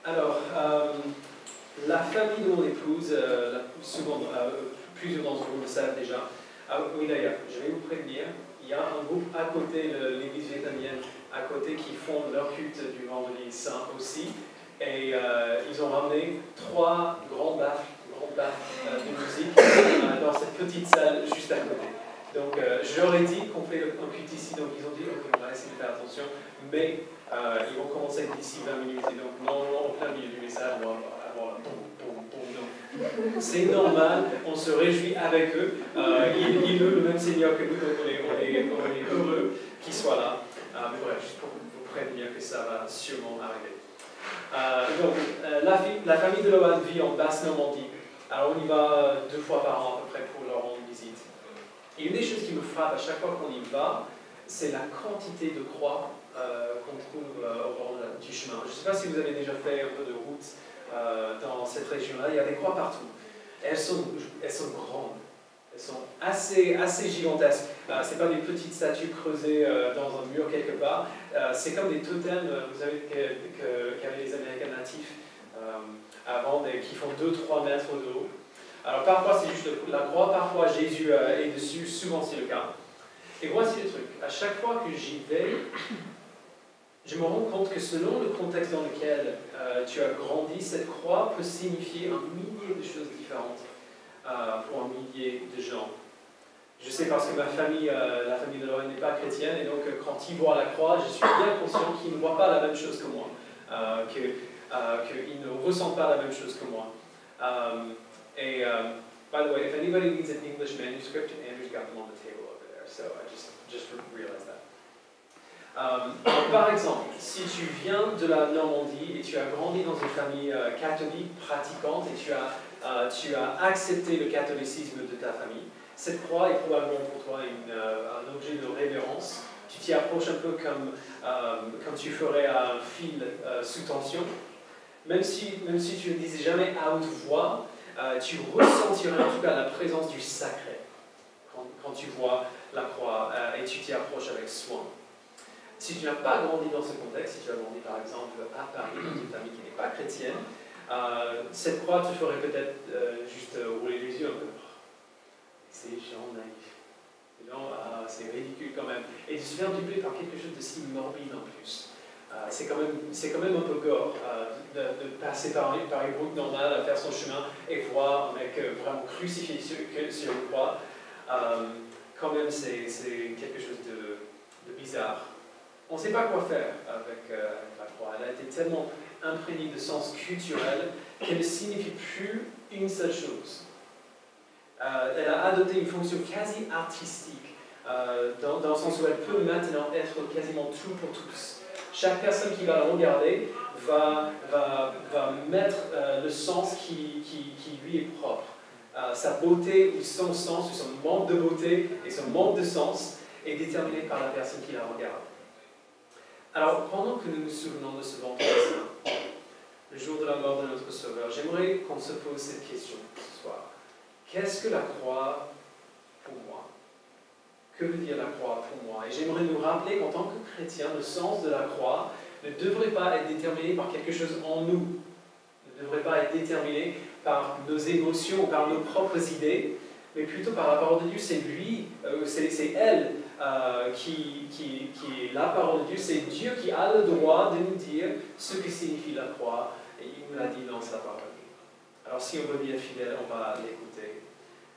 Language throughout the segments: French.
Alors, la famille de mon épouse, souvent, plusieurs d'entre vous le savent déjà. Oui, d'ailleurs, je vais vous prévenir, il y a un groupe à côté de l'église vietnamienne, à côté, qui font leur culte du vendredi saint aussi. Et ils ont ramené 3 grandes baffes de musique dans cette petite salle juste à côté. Donc, je leur ai dit qu'on fait un culte ici, donc ils ont dit ok, on va essayer de faire attention, mais ils vont commencer d'ici 20 minutes, et donc normalement, au plein milieu du message, on va avoir un bon. C'est normal, on se réjouit avec eux, ils louent le même Seigneur que nous, donc on est heureux qu'ils soient là. Mais voilà, juste pour vous prévenir que ça va sûrement arriver. Donc, la famille de Lohan vit en Basse-Normandie. Alors, on y va 2 fois par an à peu près pour leur rendre visite. Et une des choses qui me frappe à chaque fois qu'on y va, c'est la quantité de croix qu'on trouve au bord du chemin. Je ne sais pas si vous avez déjà fait un peu de route dans cette région-là, il y a des croix partout. Et elles sont grandes. Elles sont assez gigantesques. Ce n'est pas des petites statues creusées dans un mur quelque part. C'est comme des totems, vous savez, qu'avaient les Américains natifs avant, qui font 2-3 mètres de haut. Alors parfois c'est juste la croix, parfois Jésus est dessus, souvent c'est le cas. Et voici le truc, à chaque fois que j'y vais, je me rends compte que selon le contexte dans lequel tu as grandi, cette croix peut signifier un millier de choses différentes pour un millier de gens. Je sais parce que ma famille, la famille de Lorraine n'est pas chrétienne, et donc quand ils voient la croix, je suis bien conscient qu'ils ne voient pas la même chose que moi, qu'ils ne ressentent pas la même chose que moi. By the way, if anybody needs an English manuscript, Andrew's got them on the table over there, so I just realized that. Par exemple, si tu viens de la Normandie et tu as grandi dans une famille catholique pratiquante et tu as accepté le catholicisme de ta famille, cette croix est probablement pour toi un objet de révérence. Tu t'y approches un peu comme tu ferais un fil sous tension. Même si tu ne le disais jamais à haute voix, tu ressentirais en tout cas la présence du sacré quand tu vois la croix et tu t'y approches avec soin. Si tu n'as pas grandi dans ce contexte, si tu as grandi par exemple à Paris, dans une famille qui n'est pas chrétienne, cette croix te ferait peut-être juste rouler les yeux un peu. Ces gens naïfs, c'est ridicule quand même. Et tu te souviens du par quelque chose de si morbide en plus. C'est quand même un peu gore de passer par une route normale, à faire son chemin et voir un mec vraiment crucifié sur une croix. Quand même, c'est quelque chose de bizarre. On ne sait pas quoi faire avec la croix. Elle a été tellement imprégnée de sens culturel qu'elle ne signifie plus une seule chose. Elle a adopté une fonction quasi artistique, dans le sens où elle peut maintenant être quasiment tout pour tous. Chaque personne qui va la regarder va mettre le sens qui lui est propre. Sa beauté ou son sens ou son manque de beauté et son manque de sens est déterminé par la personne qui la regarde. Alors, pendant que nous nous souvenons de ce vendredi saint, le jour de la mort de notre Sauveur, j'aimerais qu'on se pose cette question ce soir. Qu'est-ce que la croix pour moi? Que veut dire la croix pour moi? Et j'aimerais nous rappeler qu'en tant que chrétien, le sens de la croix ne devrait pas être déterminé par quelque chose en nous, ne devrait pas être déterminé par nos émotions ou par nos propres idées, mais plutôt par la parole de Dieu. C'est lui, c'est elle qui est la parole de Dieu. C'est Dieu qui a le droit de nous dire ce que signifie la croix, et il nous l'a dit dans sa parole. Alors si on veut bien fidèle, on va l'écouter.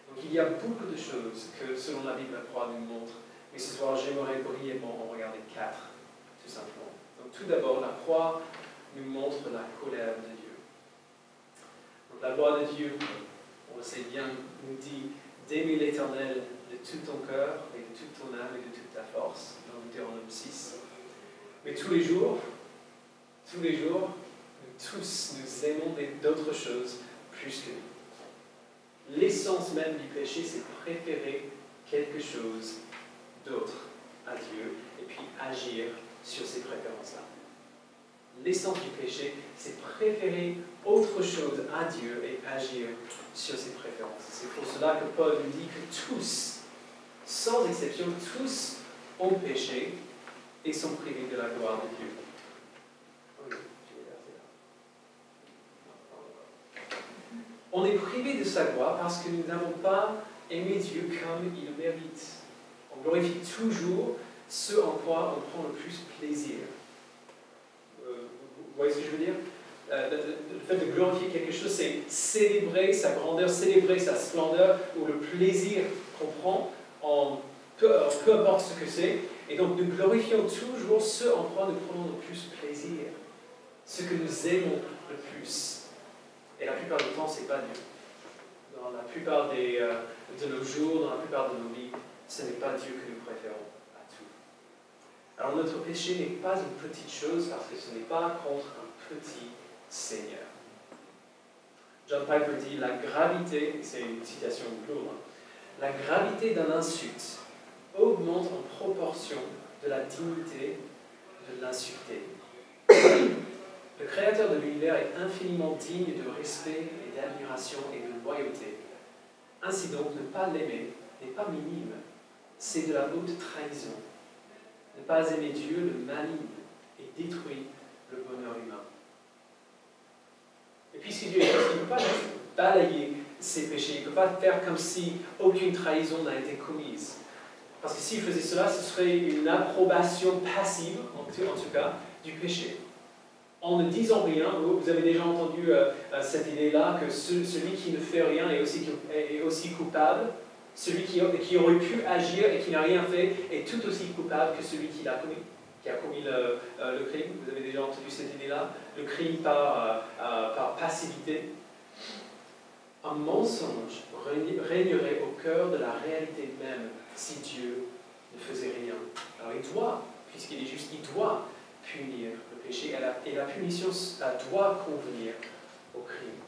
Donc il y a beaucoup de choses que, selon la Bible, la croix nous montre. Mais ce soir, j'aimerais brièvement en regarder 4, tout simplement. Donc tout d'abord, la croix nous montre la colère de Dieu. Donc la loi de Dieu, on le sait bien, nous dit d'aimer l'Éternel de tout ton cœur et de toute ton âme et de toute ta force, dans Deutéronome 6. Mais tous les jours, nous tous, nous aimons d'autres choses plus que nous. L'essence même du péché, c'est préférer quelque chose d'autre à Dieu et puis agir sur ces préférences-là. L'essence du péché, c'est préférer autre chose à Dieu et agir sur ses préférences. C'est pour cela que Paul nous dit que tous, sans exception, tous ont péché et sont privés de la gloire de Dieu. On est privé de sa gloire parce que nous n'avons pas aimé Dieu comme il le mérite. On glorifie toujours ce en quoi on prend le plus plaisir. Vous voyez ce que je veux dire? Le fait de glorifier quelque chose, c'est célébrer sa grandeur, célébrer sa splendeur, ou le plaisir qu'on prend, peu importe ce que c'est. Et donc nous glorifions toujours ce en quoi nous prenons le plus plaisir, ce que nous aimons le plus. Et la plupart du temps, ce n'est pas Dieu. Dans la plupart de nos jours, dans la plupart de nos vies, ce n'est pas Dieu que nous préférons à tout. Alors notre péché n'est pas une petite chose parce que ce n'est pas contre un petit Seigneur. John Piper dit, la gravité, c'est une citation lourde, la gravité d'un insulte augmente en proportion de la dignité de l'insulté. Le Créateur de l'univers est infiniment digne de respect et d'admiration et de loyauté. Ainsi donc, ne pas l'aimer n'est pas minime, c'est de la haute trahison. Ne pas aimer Dieu le maligne et détruit le bonheur humain. Et puis si Dieu est juste, il ne peut pas juste balayer ses péchés, il ne peut pas faire comme si aucune trahison n'a été commise. Parce que s'il faisait cela, ce serait une approbation passive, en tout cas, du péché. En ne disant rien, vous avez déjà entendu cette idée-là, que celui qui ne fait rien est aussi coupable, celui qui aurait pu agir et qui n'a rien fait est tout aussi coupable que celui qui a commis le crime. Vous avez déjà entendu cette idée-là? Le crime par passivité. Un mensonge régnerait au cœur de la réalité même si Dieu ne faisait rien. Alors il doit, puisqu'il est juste, il doit punir le péché et la punition doit convenir au crime.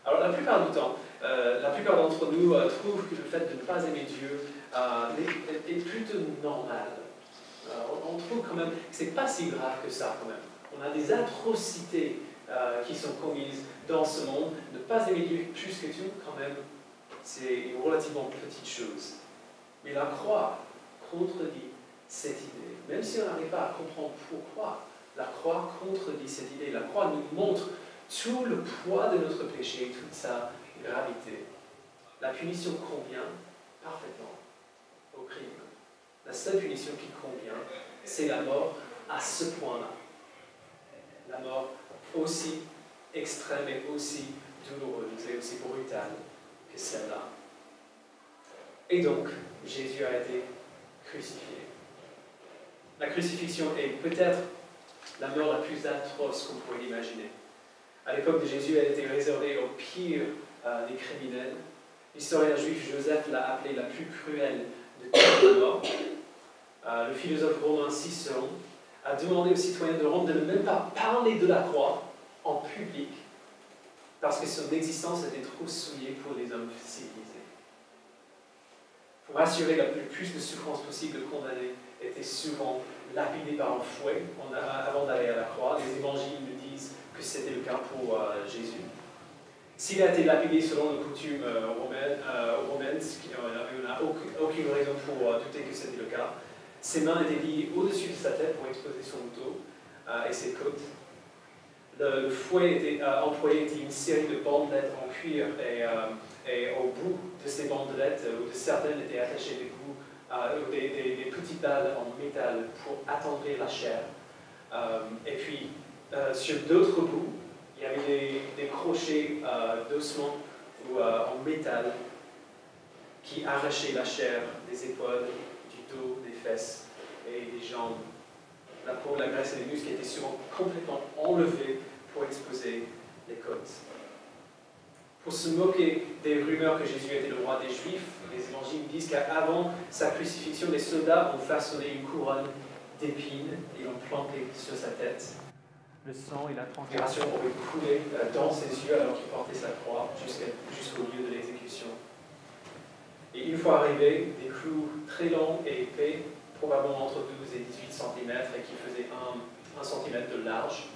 Alors la plupart du temps, la plupart d'entre nous trouvent que le fait de ne pas aimer Dieu est plutôt normal. On trouve quand même que ce n'est pas si grave que ça quand même. On a des atrocités qui sont commises dans ce monde. Ne pas aimer Dieu plus que tout, quand même, c'est une relativement petite chose. Mais la croix contredit cette idée. Même si on n'arrive pas à comprendre pourquoi, la croix contredit cette idée. La croix nous montre tout le poids de notre péché, toute sa gravité. La punition convient parfaitement au crime. La seule punition qui convient, c'est la mort à ce point-là. La mort aussi extrême et aussi douloureuse et aussi brutale que celle-là. Et donc, Jésus a été crucifié. La crucifixion est peut-être la mort la plus atroce qu'on pourrait imaginer. À l'époque de Jésus, elle était réservée aux pires des criminels. L'historien juif Joseph l'a appelée la plus cruelle de toutes les morts. Le philosophe romain Cicéron a demandé aux citoyens de Rome de ne même pas parler de la croix en public parce que son existence était trop souillée pour les hommes civilisés. Pour assurer le plus de souffrance possible, le condamné était souvent lapidé par un fouet avant d'aller à la croix. Les évangiles nous disent que c'était le cas pour Jésus. S'il a été lapidé selon les coutumes romaines, il n'y a aucune raison pour douter que c'était le cas. Ses mains étaient liées au-dessus de sa tête pour exposer son dos et ses côtes. Le fouet employé était une série de bandelettes en cuir et au bout de ces bandelettes, ou de certaines étaient attachées des petites balles en métal pour attendrir la chair. Et puis, sur d'autres bouts, il y avait des crochets d'ossements ou en métal qui arrachaient la chair des épaules, du dos, des fesses et des jambes. La peau, la graisse et les muscles étaient souvent complètement enlevés pour exposer les côtes. Pour se moquer des rumeurs que Jésus était le roi des Juifs, les évangiles disent qu'avant sa crucifixion, les soldats ont façonné une couronne d'épines et l'ont planté sur sa tête. Le sang et la transpiration auraient coulé dans ses yeux alors qu'il portait sa croix jusqu'au lieu de l'exécution. Et une fois arrivé, des clous très longs et épais, probablement entre 12 et 18 cm et qui faisaient 1 cm de large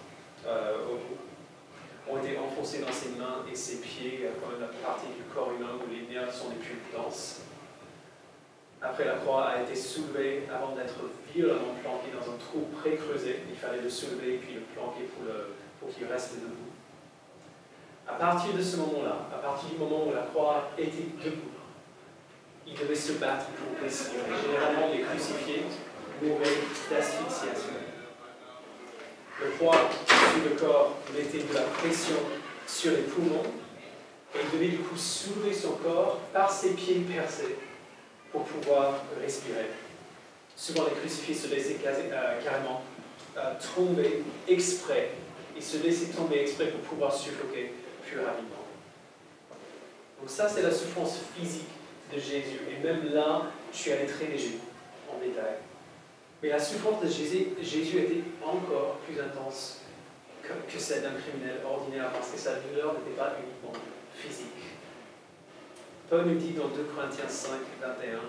au bout, ont été enfoncés dans ses mains et ses pieds, comme la partie du corps humain où les nerfs sont les plus denses. Après, la croix a été soulevée avant d'être violemment planquée dans un trou pré-creusé. Il fallait le soulever et puis le planquer pour qu'il reste debout. À partir de ce moment-là, à partir du moment où la croix était debout, il devait se battre pour respirer. Généralement, les crucifiés mouraient d'asphyxiation. Le poids sur le corps mettait de la pression sur les poumons et il devait du coup soulever son corps par ses pieds percés pour pouvoir respirer. Souvent, les crucifiés se laissaient carrément tomber exprès. Ils se laissaient tomber exprès pour pouvoir suffoquer plus rapidement. Donc ça, c'est la souffrance physique de Jésus. Et même là, je suis allé très léger en détail. Mais la souffrance de Jésus était encore plus intense que celle d'un criminel ordinaire parce que sa douleur n'était pas uniquement physique. Paul nous dit dans 2 Corinthiens 5, 21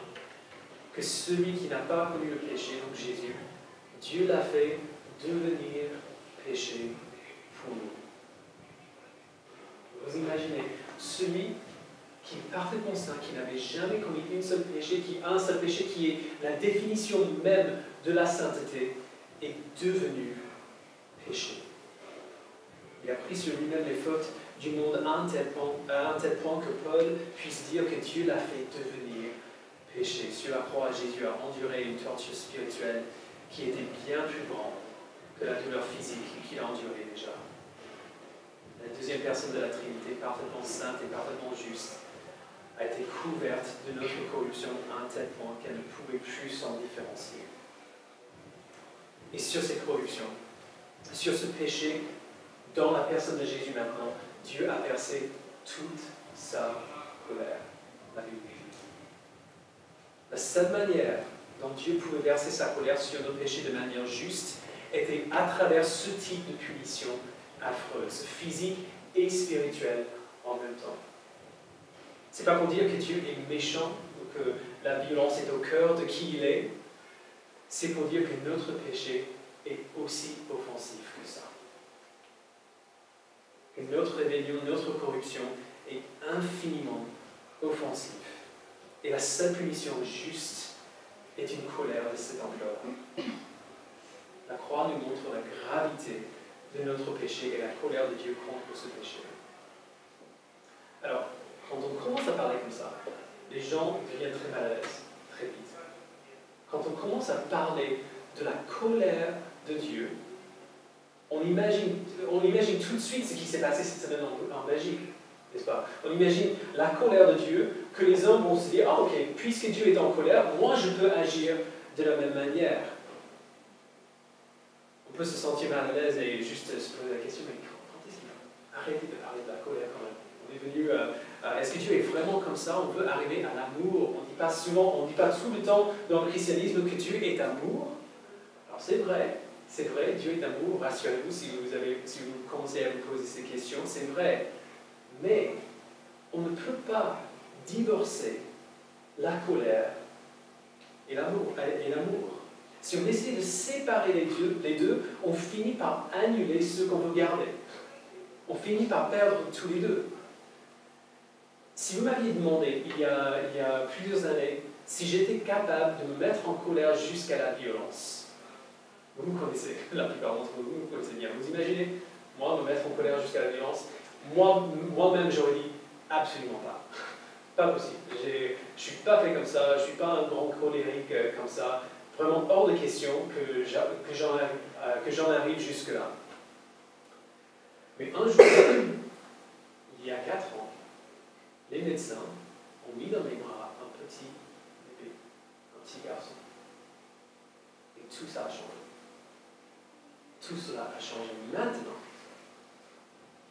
que celui qui n'a pas connu le péché, donc Jésus, Dieu l'a fait devenir péché pour nous. Vous imaginez, celui qui est parfaitement saint, qui n'avait jamais commis un seul péché, qui a un seul péché, qui est la définition même de la sainteté, est devenu péché. Il a pris sur lui-même les fautes du monde à un tel point que Paul puisse dire que Dieu l'a fait devenir péché. Sur la croix, Jésus a enduré une torture spirituelle qui était bien plus grande que la douleur physique qu'il a endurée déjà. La deuxième personne de la Trinité, parfaitement sainte et parfaitement juste, a été couverte de notre corruption à un tel point qu'elle ne pouvait plus s'en différencier. Et sur cette corruption, sur ce péché, dans la personne de Jésus maintenant, Dieu a versé toute sa colère. La Bible. La seule manière dont Dieu pouvait verser sa colère sur nos péchés de manière juste était à travers ce type de punition affreuse, physique et spirituelle en même temps. Ce n'est pas pour dire que Dieu est méchant ou que la violence est au cœur de qui il est. C'est pour dire que notre péché est aussi offensif que ça. Que notre rébellion, notre corruption est infiniment offensive. Et la seule punition juste est une colère de cette ampleur. La croix nous montre la gravité de notre péché et la colère de Dieu contre ce péché. Alors, quand on commence à parler comme ça, les gens deviennent très mal à l'aise, très vite. Quand on commence à parler de la colère de Dieu, on imagine tout de suite ce qui s'est passé cette semaine en Belgique, n'est-ce pas? On imagine la colère de Dieu, que les hommes vont se dire « Ah ok, puisque Dieu est en colère, moi je peux agir de la même manière. » On peut se sentir mal à l'aise et juste se poser la question « Mais quand est-ce qu'il faut arrêter de parler de la colère quand même ?» On est venu est-ce que Dieu est vraiment comme ça? On veut arriver à l'amour. On ne dit pas tout le temps dans le christianisme que Dieu est amour. Alors c'est vrai, Dieu est amour. Rassurez-vous si vous commencez à vous poser ces questions, c'est vrai. Mais on ne peut pas divorcer la colère et l'amour. Si on essaie de séparer les deux, on finit par annuler ce qu'on veut garder. On finit par perdre tous les deux. Si vous m'aviez demandé, il y a plusieurs années, si j'étais capable de me mettre en colère jusqu'à la violence, vous me connaissez, la plupart d'entre vous me connaissez bien. Vous imaginez, moi, me mettre en colère jusqu'à la violence, moi-même, j'aurais dit absolument pas. Pas possible. Je ne suis pas fait comme ça, je ne suis pas un grand colérique comme ça. Vraiment hors de question que j'en arrive jusque-là. Mais un jour, il y a 4 ans, les médecins ont mis dans mes bras un petit bébé, un petit garçon. Et tout ça a changé. Tout cela a changé maintenant.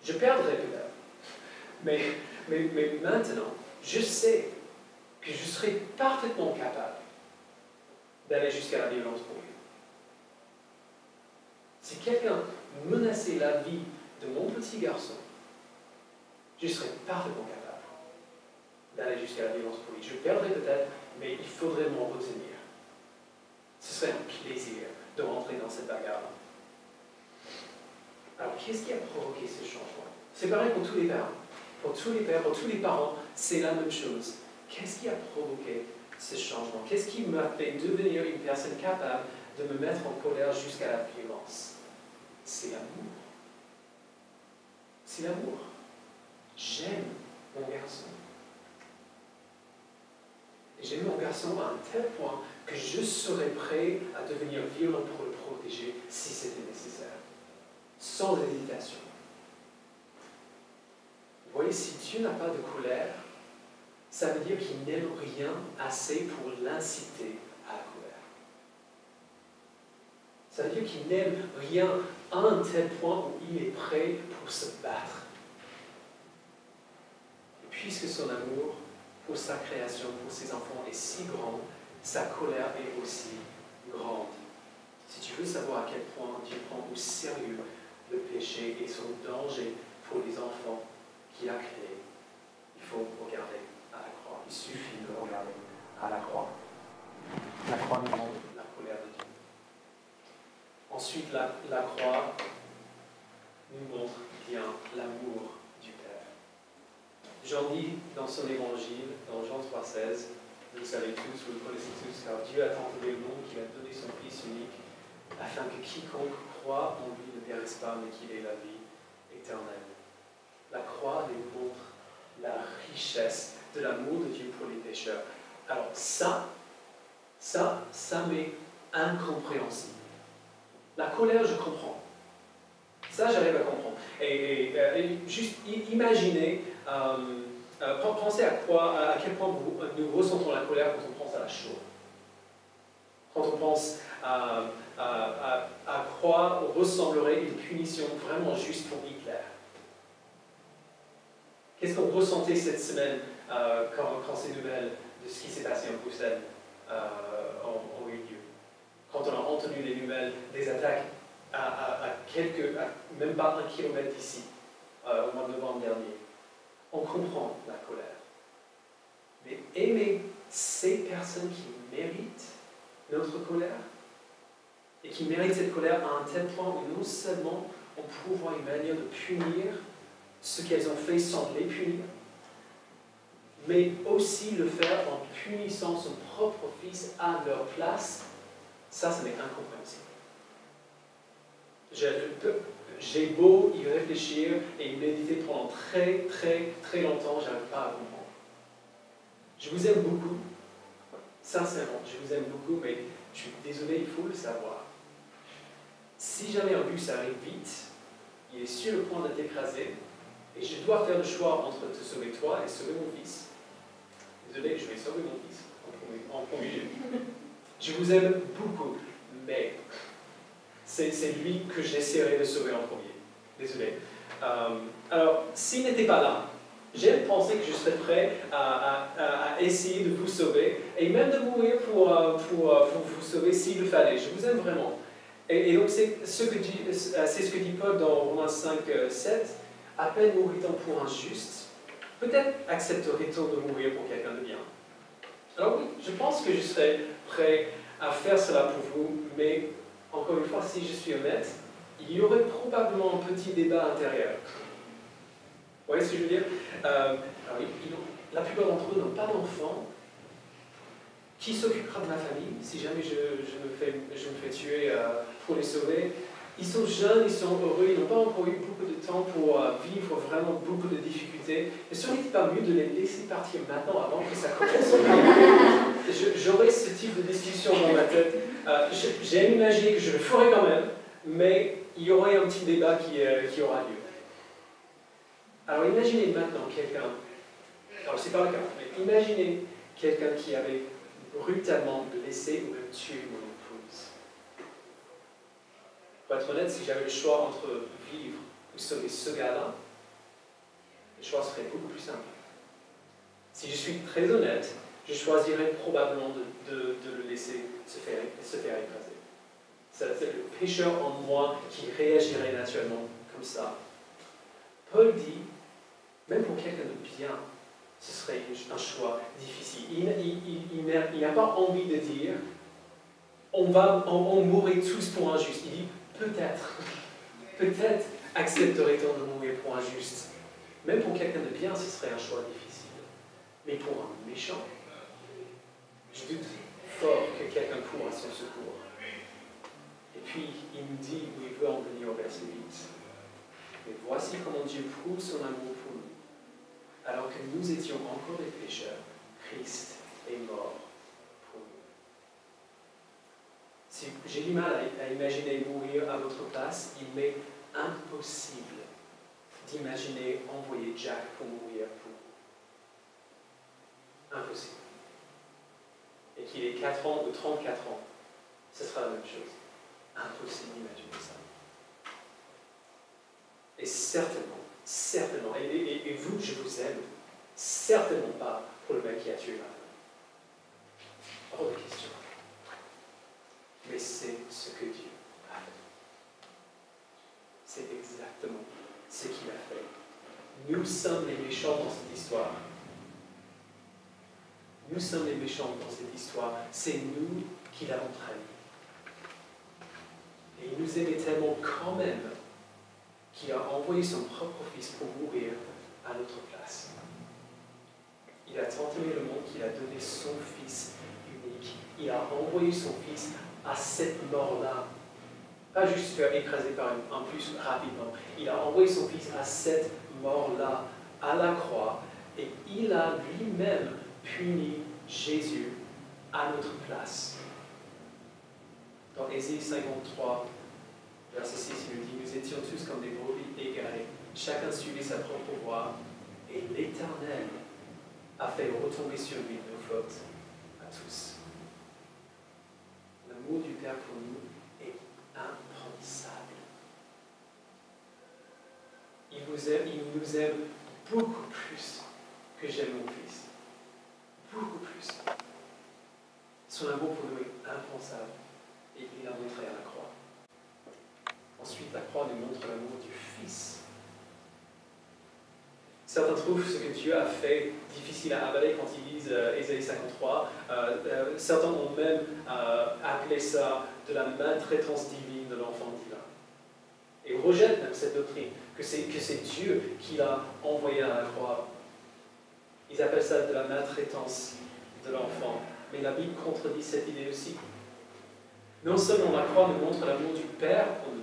Je perdrai peut-être. Mais maintenant, je sais que je serai parfaitement capable d'aller jusqu'à la violence pour lui. Si quelqu'un menaçait la vie de mon petit garçon, je serais parfaitement capable d'aller jusqu'à la violence pour lui. Je perdrai peut-être, mais il faudrait m'en retenir. Ce serait un plaisir de rentrer dans cette bagarre. Alors, qu'est-ce qui a provoqué ce changement? C'est pareil pour tous les parents. Pour tous les pères, pour tous les parents, c'est la même chose. Qu'est-ce qui a provoqué ce changement? Qu'est-ce qui m'a fait devenir une personne capable de me mettre en colère jusqu'à la violence? C'est l'amour. C'est l'amour. j'aime mon garçon. Et j'aime mon garçon à un tel point que je serais prêt à devenir violent pour le protéger si c'était nécessaire, sans hésitation. Vous voyez, si Dieu n'a pas de colère, ça veut dire qu'il n'aime rien assez pour l'inciter à la colère. Ça veut dire qu'il n'aime rien à un tel point où il est prêt pour se battre. Et puisque son amour pour sa création, pour ses enfants est si grand, sa colère est aussi grande. Si tu veux savoir à quel point Dieu prend au sérieux le péché et son danger pour les enfants qu'il a créés, il faut regarder à la croix. Il suffit de regarder à la croix. La croix nous montre la colère de Dieu. Ensuite, la croix nous montre bien l'amour du Père. Jean dit dans son évangile, dans Jean 3,16, vous le savez tous, vous le connaissez tous, car Dieu a tant aimé le monde qu'il a donné son Fils unique, afin que quiconque croit en lui ne périsse pas, mais qu'il ait la vie éternelle. La croix nous montre la richesse de l'amour de Dieu pour les pécheurs. Alors ça m'est incompréhensible. La colère, je comprends. Ça, j'arrive à comprendre. Et juste imaginez, pensez à quel point nous ressentons la colère quand on pense à la Shoah. Quand on pense à quoi ressemblerait une punition vraiment juste pour Hitler. Qu'est-ce qu'on ressentait cette semaine quand ces nouvelles de ce qui s'est passé en Bruxelles ont eu lieu? Quand on a entendu les nouvelles des attaques même pas 1 kilomètre d'ici, au mois de novembre dernier, on comprend la colère. Mais aimer ces personnes qui méritent notre colère, et qui méritent cette colère à un tel point où non seulement on peut voir une manière de punir ce qu'elles ont fait sans les punir, mais aussi le faire en punissant son propre fils à leur place, ça m'est incompréhensible. J'ai beau y réfléchir et y méditer pendant très longtemps, je n'arrive pas à comprendre. Je vous aime beaucoup, sincèrement, je vous aime beaucoup, mais je suis désolé, il faut le savoir. Si jamais un bus arrive vite, il est sur le point de t'écraser, et je dois faire le choix entre te sauver toi et sauver mon fils. Désolé, je vais sauver mon fils en premier lieu. Je vous aime beaucoup, mais c'est lui que j'essaierai de sauver en premier. Désolé. Alors, s'il n'était pas là, j'aime penser que je serais prêt à essayer de vous sauver, et même de mourir pour vous sauver s'il le fallait. Je vous aime vraiment. Et donc, c'est ce que dit Paul dans Romains 5, 7. À peine mourrait-on pour un juste, peut-être accepterait-on de mourir pour quelqu'un de bien. Alors oui, je pense que je serais prêt à faire cela pour vous, mais encore une fois, si je suis honnête, il y aurait probablement un petit débat intérieur. Vous voyez ce que je veux dire? Oui, la plupart d'entre eux n'ont pas d'enfants. Qui s'occupera de ma famille si jamais je me fais tuer pour les sauver? Ils sont jeunes, ils sont heureux, ils n'ont pas encore eu beaucoup de temps pour vivre vraiment beaucoup de difficultés. Ne serait-il pas mieux de les laisser partir maintenant avant que ça commence? J'aurais ce type de discussion dans ma tête. J'aime imaginer que je le ferai quand même, mais il y aurait un petit débat qui aura lieu. Alors imaginez maintenant quelqu'un, alors c'est pas le cas, mais imaginez quelqu'un qui avait brutalement blessé ou même tué mon épouse. Pour être honnête, si j'avais le choix entre vivre ou sauver ce gars-là, le choix serait beaucoup plus simple. Si je suis très honnête, je choisirais probablement de le laisser se faire écraser. C'est le pécheur en moi qui réagirait naturellement comme ça. Paul dit, même pour quelqu'un de bien, ce serait un choix difficile. Il n'a pas envie de dire on mourrait tous pour un juste. Il dit peut-être accepterait-on de mourir pour un juste. Même pour quelqu'un de bien, ce serait un choix difficile. Mais pour un méchant, je doute fort que quelqu'un court à son secours. Et puis, il nous dit où il veut en venir au verset 8. Mais voici comment Dieu prouve son amour pour nous. alors que nous étions encore des pécheurs, Christ est mort pour nous. Si j'ai du mal à imaginer mourir à votre place, il m'est impossible d'imaginer envoyer Jack pour mourir pour vous. Impossible. Et qu'il ait 4 ans ou 34 ans, ce sera la même chose. Impossible d'imaginer ça. Et certainement, et vous, je vous aime, certainement pas pour le mec qui a tué ma femme. Hors de question. Mais c'est ce que Dieu a fait. C'est exactement ce qu'il a fait. Nous sommes les méchants dans cette histoire. Nous sommes les méchants dans cette histoire. C'est nous qui l'avons trahi. Et il nous aimait tellement quand même qu'il a envoyé son propre fils pour mourir à notre place. Il a tant aimé le monde qu'il a donné son fils unique. Il a envoyé son fils à cette mort-là. Pas juste se faire écraser par un bus rapidement. Il a envoyé son fils à cette mort-là, à la croix, et il a lui-même puni Jésus à notre place. Dans Ésaïe 53, verset 6, il nous dit, nous étions tous comme des brebis égarées, chacun suivait sa propre voie, et l'Éternel a fait retomber sur lui nos fautes à tous. L'amour du Père pour nous est impensable. Il nous aime beaucoup plus que j'aime mon fils. Beaucoup plus. Son amour pour nous est impensable. Et il l'a montré à la croix. Ensuite, la croix nous montre l'amour du Fils. Certains trouvent ce que Dieu a fait difficile à avaler quand ils lisent Ésaïe 53. Certains ont même appelé ça de la maltraitance divine de l'enfant divin. Et rejettent même cette doctrine, que c'est Dieu qui l'a envoyé à la croix. Ils appellent ça de la maltraitance de l'enfant. Mais la Bible contredit cette idée aussi. Non seulement la croix nous montre l'amour du Père pour nous,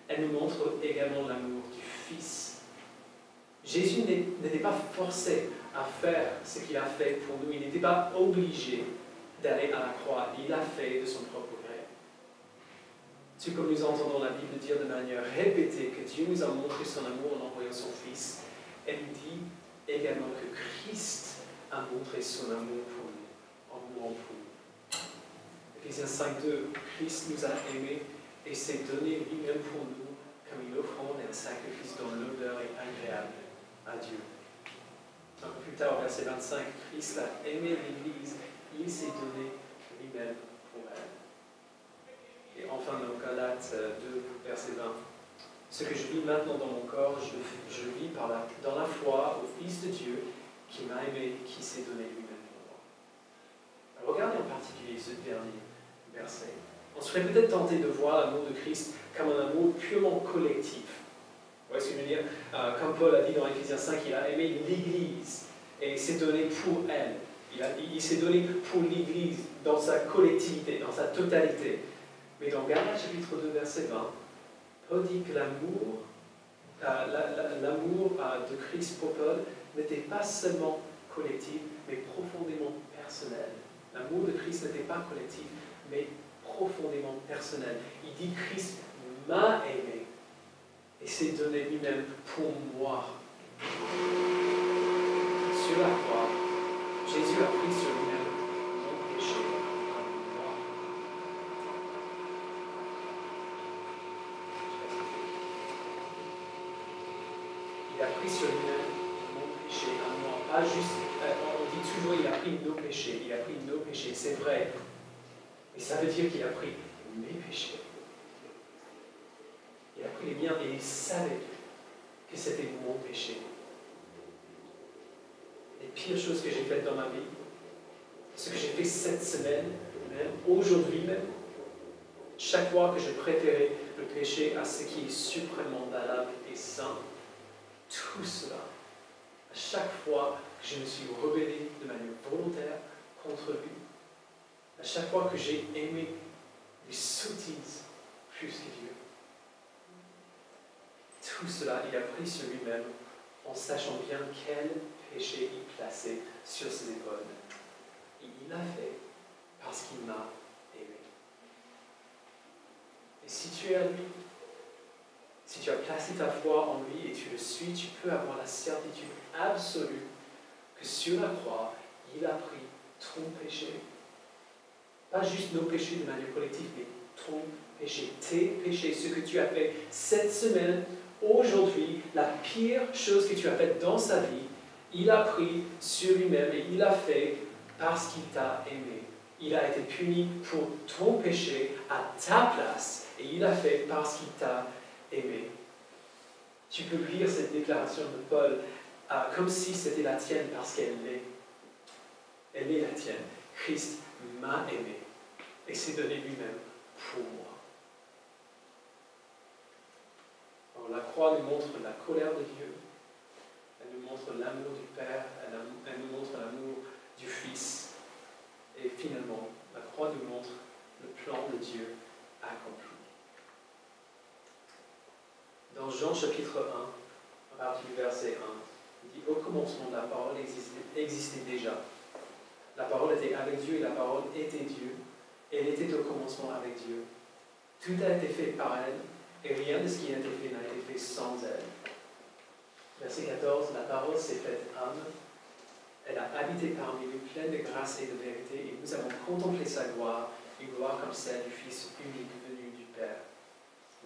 elle nous montre également l'amour du Fils. Jésus n'était pas forcé à faire ce qu'il a fait pour nous. Il n'était pas obligé d'aller à la croix. Il l'a fait de son propre gré. Tout comme nous entendons la Bible dire de manière répétée que Dieu nous a montré son amour en envoyant son Fils, elle nous dit également que Christ a montré son amour pour nous, en mourant pour nous. Éphésiens 5.2, Christ nous a aimés et s'est donné lui-même pour nous comme une offrande et un sacrifice dont l'odeur est agréable à Dieu. Un peu plus tard, au verset 25, Christ a aimé l'Église, il s'est donné lui-même pour elle. Et enfin, dans Galates 2, verset 20, ce que je vis maintenant dans mon corps, je vis dans la foi au Fils de Dieu qui m'a aimé, qui s'est donné lui-même pour moi. Alors, regardez en particulier ce dernier verset. On serait peut-être tenté de voir l'amour de Christ comme un amour purement collectif. Vous voyez ce que je veux dire? Comme Paul a dit dans Éphésiens 5, il a aimé l'Église et il s'est donné pour elle. Il s'est donné pour l'Église dans sa collectivité, dans sa totalité. Mais dans Galates chapitre 2, verset 20, Paul dit que l'amour de Christ pour Paul n'était pas seulement collectif, mais profondément personnel. L'amour de Christ n'était pas collectif, mais profondément personnel. Il dit Christ m'a aimé et s'est donné lui-même pour moi. Sur la croix, Jésus a pris sur lui-même mon péché à moi. Il a pris sur lui-même mon péché à moi. Pas juste, on dit toujours il a pris nos péchés. Il a pris nos péchés, c'est vrai. Mais ça veut dire qu'il a pris mes péchés. Il a pris les miens et il savait que c'était mon péché. Les pires choses que j'ai faites dans ma vie, ce que j'ai fait cette semaine, même aujourd'hui même, chaque fois que je préférais le péché à ce qui est suprêmement valable et saint, tout cela, à chaque fois que je me suis rebellé de manière volontaire contre lui, à chaque fois que j'ai aimé les sottises plus que Dieu, tout cela, il a pris sur lui-même en sachant bien quel péché placé sur ses épaules. Et il l'a fait parce qu'il m'a aimé. Et si tu es à lui, si tu as placé ta foi en lui et tu le suis, tu peux avoir la certitude absolue que sur la croix, il a pris ton péché. Pas juste nos péchés de manière collective, mais ton péché, tes péchés, ce que tu as fait cette semaine, aujourd'hui, la pire chose que tu as faite dans sa vie, il a pris sur lui-même et il l'a fait parce qu'il t'a aimé. Il a été puni pour ton péché à ta place et il l'a fait parce qu'il t'a aimé. Tu peux lire cette déclaration de Paul comme si c'était la tienne parce qu'elle l'est. Elle est la tienne. Christ m'a aimé et s'est donné lui-même pour moi. Alors, la croix nous montre la colère de Dieu, elle nous montre l'amour du Père, elle nous montre l'amour du Fils. Et finalement, la croix nous montre le plan de Dieu accompli. Dans Jean chapitre 1, à partir du verset 1, il dit « Au commencement, la parole existait déjà. La parole était avec Dieu et la parole était Dieu. Elle était au commencement avec Dieu. Tout a été fait par elle et rien de ce qui a été fait n'a été fait sans elle. » Verset 14, la parole s'est faite âme. Elle a habité parmi nous, pleine de grâce et de vérité, et nous avons contemplé sa gloire, une gloire comme celle du Fils unique venu du Père.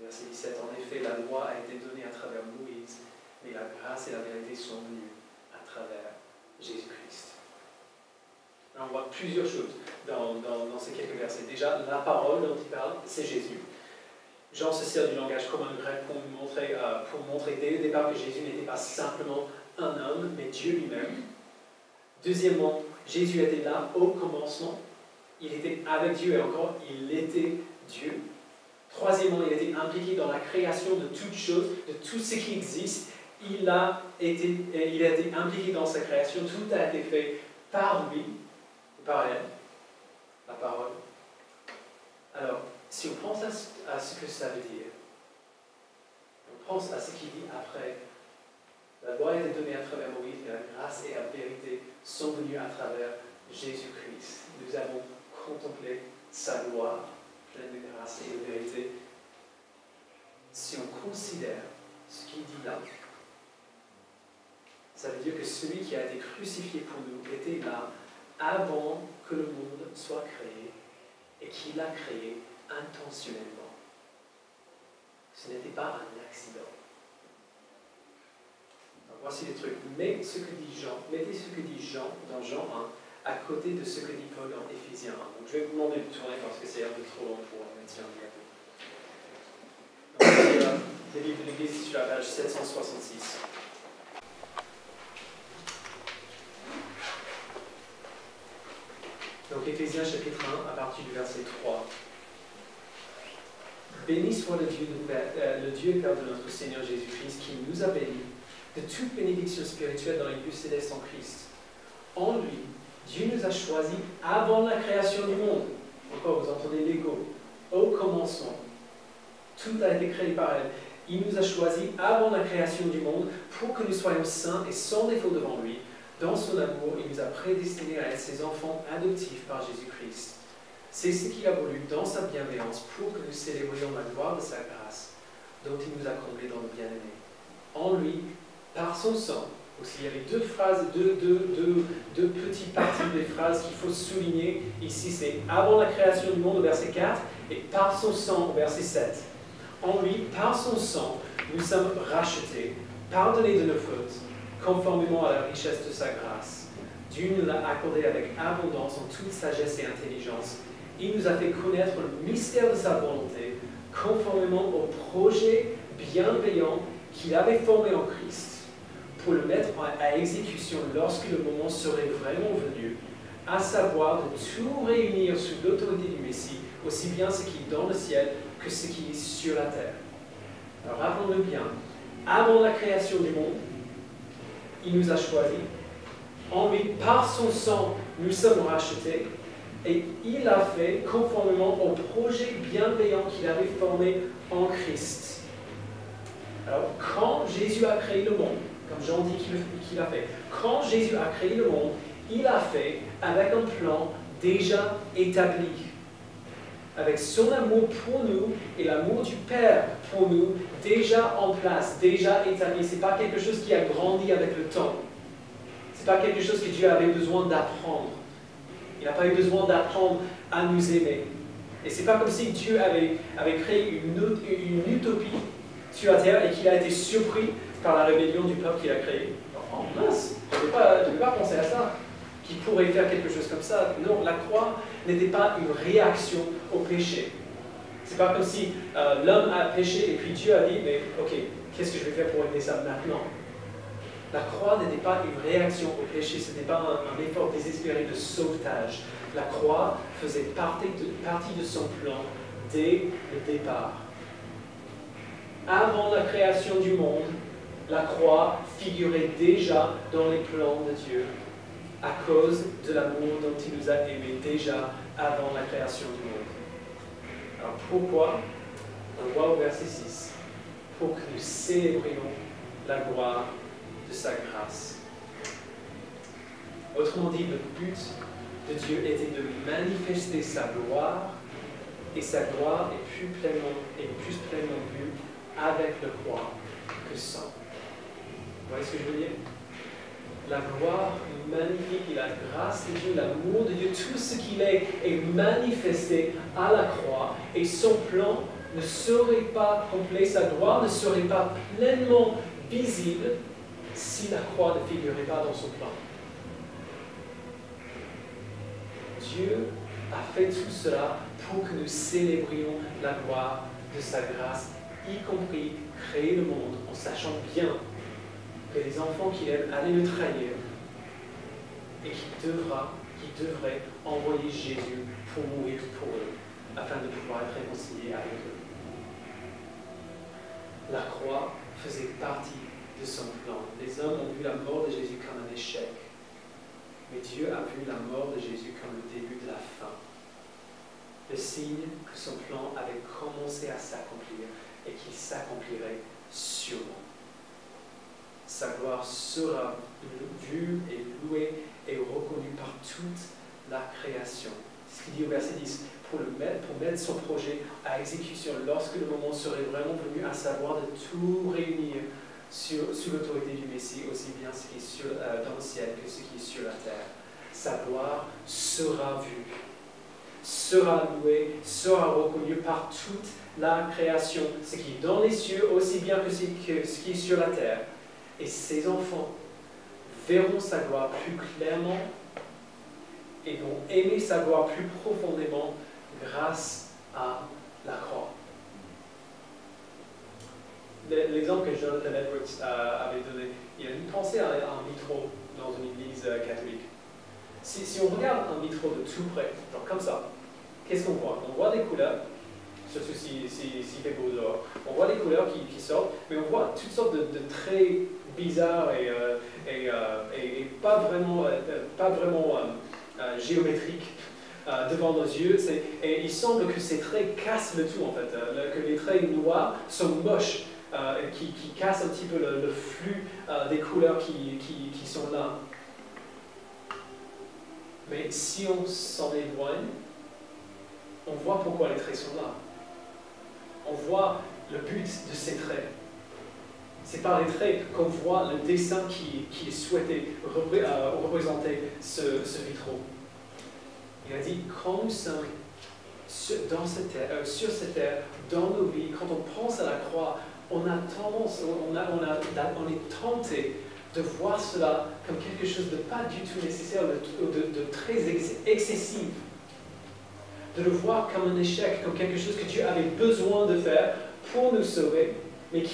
Verset 17, en effet, la loi a été donnée à travers Moïse, mais la grâce et la vérité sont venues à travers Jésus-Christ. On voit plusieurs choses dans ces quelques versets. Déjà, la parole dont il parle, c'est Jésus. Jean se sert du langage commun grec pour montrer dès le départ que Jésus n'était pas simplement un homme, mais Dieu lui-même. Deuxièmement, Jésus était là au commencement. Il était avec Dieu et encore, il était Dieu. Troisièmement, il était impliqué dans la création de toutes choses, de tout ce qui existe. Il a été impliqué dans sa création. Tout a été fait par lui, par elle, la parole. Alors, si on pense à ce que ça veut dire, on pense à ce qu'il dit après, la loi a été donnée à travers Moïse, mais la grâce et la vérité sont venues à travers Jésus-Christ. Nous avons contemplé sa gloire, pleine de grâce et de vérité. Si on considère ce qu'il dit là, ça veut dire que celui qui a été crucifié pour nous était là avant que le monde soit créé et qu'il l'a créé intentionnellement. Ce n'était pas un accident. Donc, voici les trucs. Mettez ce que dit Jean dans Jean 1 à côté de ce que dit Paul dans Éphésiens 1. Donc, je vais vous demander de tourner parce que c'est un peu trop long pour mettre sur un diapo. Donc, les livres de l'Église sur la page 766. Donc, Éphésiens chapitre 1, à partir du verset 3. Béni soit le Dieu et Père de notre Seigneur Jésus-Christ, qui nous a bénis de toute bénédiction spirituelle dans les lieux célestes en Christ. En lui, Dieu nous a choisis avant la création du monde. Encore, vous entendez l'écho. Au commencement. Tout a été créé par elle. Il nous a choisis avant la création du monde pour que nous soyons saints et sans défaut devant lui. Dans son amour, il nous a prédestinés à être ses enfants adoptifs par Jésus-Christ. C'est ce qu'il a voulu dans sa bienveillance pour que nous célébrions la gloire de sa grâce, dont il nous a comblés dans le bien-aimé. En lui, par son sang, aussi il y avait deux phrases, deux petites parties des phrases qu'il faut souligner. Ici, c'est avant la création du monde au verset 4 et par son sang au verset 7. En lui, par son sang, nous sommes rachetés, pardonnés de nos fautes, conformément à la richesse de sa grâce. Dieu nous l'a accordé avec abondance en toute sagesse et intelligence. Il nous a fait connaître le mystère de sa volonté, conformément au projet bienveillant qu'il avait formé en Christ, pour le mettre à exécution lorsque le moment serait vraiment venu, à savoir de tout réunir sous l'autorité du Messie, aussi bien ce qui est dans le ciel que ce qui est sur la terre. Alors rappelons-le bien, avant la création du monde, il nous a choisis. En lui, par son sang, nous sommes rachetés. Et il a fait conformément au projet bienveillant qu'il avait formé en Christ. Alors, quand Jésus a créé le monde, comme Jean dit qu'il a fait. Quand Jésus a créé le monde, il a fait avec un plan déjà établi. Avec son amour pour nous et l'amour du Père pour nous, déjà en place, déjà établi. Ce n'est pas quelque chose qui a grandi avec le temps. Ce n'est pas quelque chose que Dieu avait besoin d'apprendre. Il n'a pas eu besoin d'apprendre à nous aimer. Et ce n'est pas comme si Dieu avait créé une utopie sur la terre et qu'il a été surpris par la rébellion du peuple qu'il a créé. Oh mince, je ne vais pas penser à ça, qu'il pourrait faire quelque chose comme ça. Non, la croix n'était pas une réaction au péché. Ce n'est pas comme si l'homme a péché et puis Dieu a dit, mais ok, qu'est-ce que je vais faire pour régler ça maintenant? La croix n'était pas une réaction au péché, ce n'était pas un effort désespéré de sauvetage. La croix faisait partie de son plan dès le départ. Avant la création du monde, la croix figurait déjà dans les plans de Dieu à cause de l'amour dont il nous a aimés déjà avant la création du monde. Alors pourquoi? On voit au verset 6, pour que nous célébrions la gloire de sa grâce. Autrement dit, le but de Dieu était de manifester sa gloire, et sa gloire est plus pleinement vue avec le croix que sans. Vous voyez ce que je veux dire? La gloire magnifique et la grâce de Dieu, l'amour de Dieu, tout ce qu'il est manifesté à la croix, et son plan ne serait pas complet, sa gloire ne serait pas pleinement visible si la croix ne figurait pas dans son plan. Dieu a fait tout cela pour que nous célébrions la gloire de sa grâce, y compris créer le monde en sachant bien que les enfants qu'il aime allaient le trahir et qu'il devrait envoyer Jésus pour mourir pour eux, afin de pouvoir être réconcilié avec eux. La croix faisait partie de son plan. Les hommes ont vu la mort de Jésus comme un échec, mais Dieu a vu la mort de Jésus comme le début de la fin. Le signe que son plan avait commencé à s'accomplir et qu'il s'accomplirait sûrement. Sa gloire sera vue et louée et reconnue par toute la création. C'est ce qu'il dit au verset 10, pour mettre son projet à exécution lorsque le moment serait vraiment venu, à savoir de tout réunir sous l'autorité du Messie, aussi bien ce qui est dans le ciel que ce qui est sur la terre. Sa gloire sera vue, sera louée, sera reconnue par toute la création, ce qui est dans les cieux aussi bien que ce qui est sur la terre. Et ses enfants verront sa gloire plus clairement et vont aimer sa gloire plus profondément grâce à la croix. L'exemple que Jonathan Edwards avait donné, il a une pensée à un vitro dans une église catholique. Si on regarde un vitro de tout près, genre comme ça, qu'est-ce qu'on voit? On voit des couleurs, surtout s'il fait beau dehors. On voit des couleurs qui sortent, mais on voit toutes sortes de traits bizarres et pas vraiment géométriques devant nos yeux. Et il semble que ces traits cassent le tout en fait, que les traits noirs sont moches, qui cassent un petit peu le flux des couleurs qui sont là. Mais si on s'en éloigne, on voit pourquoi les traits sont là. On voit le but de ces traits. C'est par les traits qu'on voit le dessin qui est souhaité représenter ce vitro. Il a dit, quand nous sommes sur cette terre, dans nos vies, quand on pense à la croix, on a tendance, on est tenté de voir cela comme quelque chose de pas du tout nécessaire, de très excessif. De le voir comme un échec, comme quelque chose que Dieu avait besoin de faire pour nous sauver, mais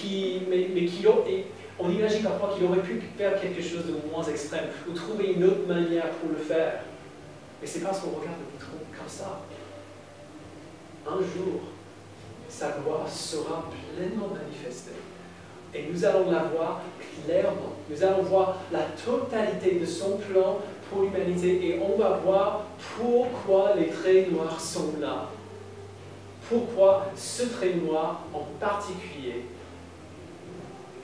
on imagine parfois qu'il aurait pu faire quelque chose de moins extrême, ou trouver une autre manière pour le faire. Mais c'est parce qu'on regarde le vitro comme ça. Un jour, sa gloire sera pleinement manifestée. Et nous allons la voir clairement. Nous allons voir la totalité de son plan pour l'humanité et on va voir pourquoi les traits noirs sont là. Pourquoi ce trait noir en particulier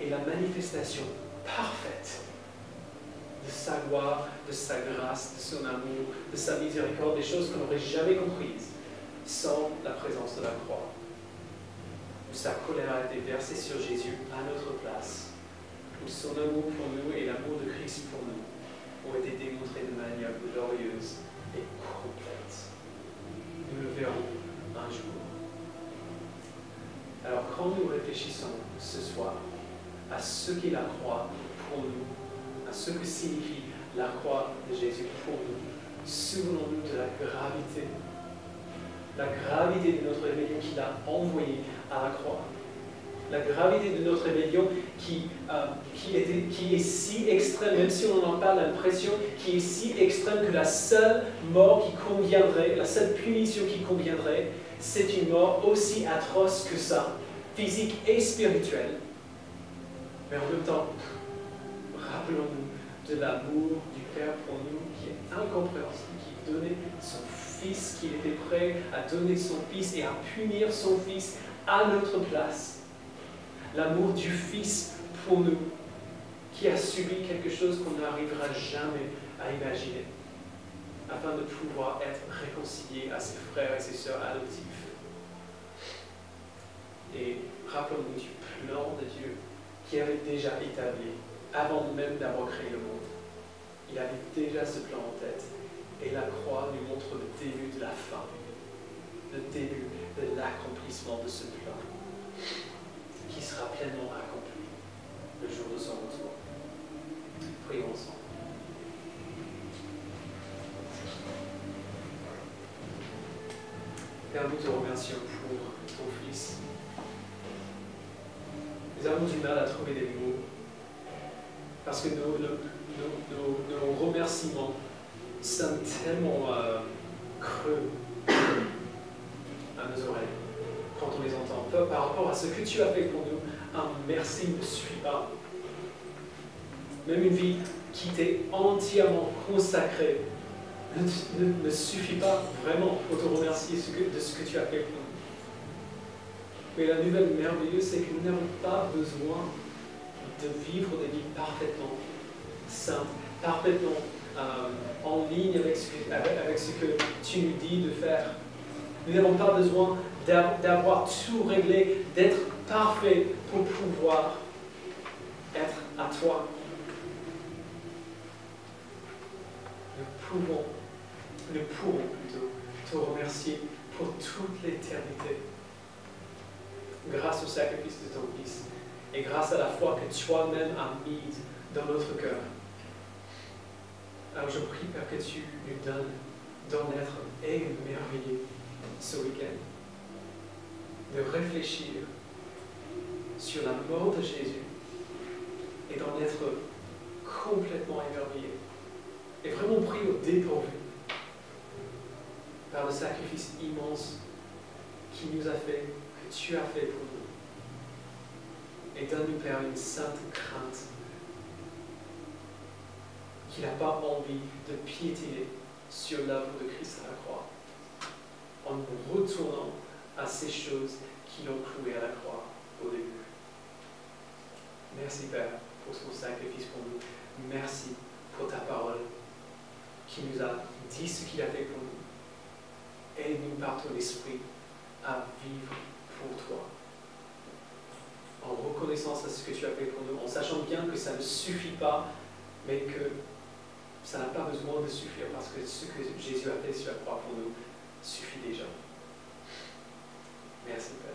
est la manifestation parfaite de sa gloire, de sa grâce, de son amour, de sa miséricorde, des choses qu'on n'aurait jamais comprises sans la présence de la croix, où sa colère a été versée sur Jésus à notre place, où son amour pour nous et l'amour de Christ pour nous ont été démontrés de manière glorieuse et complète. Nous le verrons un jour. Alors quand nous réfléchissons ce soir à ce qu'est la croix pour nous, à ce que signifie la croix de Jésus pour nous, souvenons-nous de la gravité de notre rébellion qu'il a envoyée à la croix. La gravité de notre rébellion qui est si extrême, même si on n'en a pas l'impression, qui est si extrême que la seule mort qui conviendrait, la seule punition qui conviendrait, c'est une mort aussi atroce que ça, physique et spirituelle. Mais en même temps, rappelons-nous de l'amour du Père pour nous qui est incompréhensible, qui donnait son Fils, qui était prêt à donner son Fils et à punir son Fils à notre place. L'amour du Fils pour nous, qui a subi quelque chose qu'on n'arrivera jamais à imaginer, afin de pouvoir être réconcilié à ses frères et ses sœurs adoptifs. Et rappelons-nous du plan de Dieu qui avait déjà établi, avant même d'avoir créé le monde. Il avait déjà ce plan en tête. Et la croix nous montre le début de la fin, le début de l'accomplissement de ce plan, qui sera pleinement accompli le jour de son retour. Prions ensemble. Père, nous te remercions pour ton Fils. Nous avons du mal à trouver des mots, parce que nos remerciements sonnent tellement creux à nos oreilles quand on les entend. Par rapport à ce que tu as fait pour nous, un merci ne suffit pas. Même une vie qui t'est entièrement consacrée ne suffit pas vraiment pour te remercier de ce que tu as fait pour nous. Mais la nouvelle merveilleuse, c'est que nous n'avons pas besoin de vivre des vies parfaitement saintes, parfaitement en ligne avec ce que tu nous dis de faire. Nous n'avons pas besoin d'avoir tout réglé, d'être parfait pour pouvoir être à toi. Nous pourrons plutôt te remercier pour toute l'éternité, grâce au sacrifice de ton Fils et grâce à la foi que toi-même as mise dans notre cœur. Alors je prie, Père, que tu nous donnes d'en être émerveillés ce week-end, de réfléchir sur la mort de Jésus et d'en être complètement émerveillés et vraiment pris au dépourvu par le sacrifice immense qui nous a fait, que tu as fait pour nous. Et donne-nous, Père, une sainte crainte qu'il n'a pas envie de piétiner sur l'œuvre de Christ à la croix, en nous retournant à ces choses qui l'ont cloué à la croix au début. Merci, Père, pour ton sacrifice pour nous. Merci pour ta parole qui nous a dit ce qu'il a fait pour nous. Aide-nous par ton esprit à vivre pour toi, en reconnaissance à ce que tu as fait pour nous, en sachant bien que ça ne suffit pas, mais que ça n'a pas besoin de suffire, parce que ce que Jésus a fait sur la croix pour nous suffit déjà. Merci, Père.